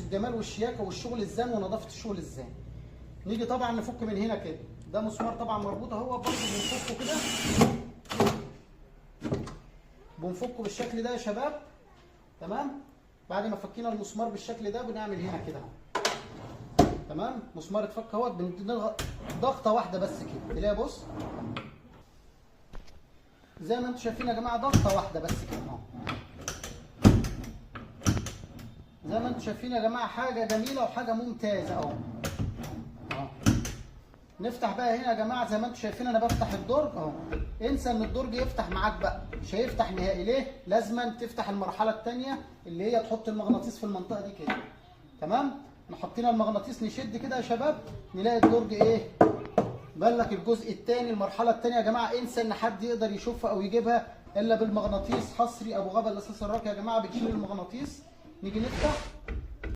الجمال والشياكه والشغل الزان ونظافه الشغل الزان. نيجي طبعا نفك من هنا كده، ده مسمار طبعا مربوط اهو، برضه بنفكه كده، بنفكه بالشكل ده يا شباب. تمام. بعد ما فكينا المسمار بالشكل ده بنعمل هنا كده اهو. تمام. مسمار اتفك اهوت، بنضغط ضغطه واحده بس كده، تلاقي بص زي ما انتم شايفين يا جماعه، ضغطه واحده بس كده اهو. زي ما انتم شايفين يا جماعه، حاجه جميله وحاجه ممتازه اهو. نفتح بقى هنا يا جماعه، زي ما انتم شايفين انا بفتح الدرج اهو. انسى ان الدرج يفتح معاك بقى، مش هيفتح نهائي. ليه؟ لازما تفتح المرحله الثانيه اللي هي تحط المغناطيس في المنطقه دي كده. تمام؟ حطينا المغناطيس، نشد كده يا شباب، نلاقي الدرج ايه؟ بان لك الجزء الثاني، المرحله الثانيه يا جماعه. انسى ان حد يقدر يشوفها او يجيبها الا بالمغناطيس. حصري ابو غابه الاساس الراقي يا جماعه. بتشيل المغناطيس، نيجي نفتح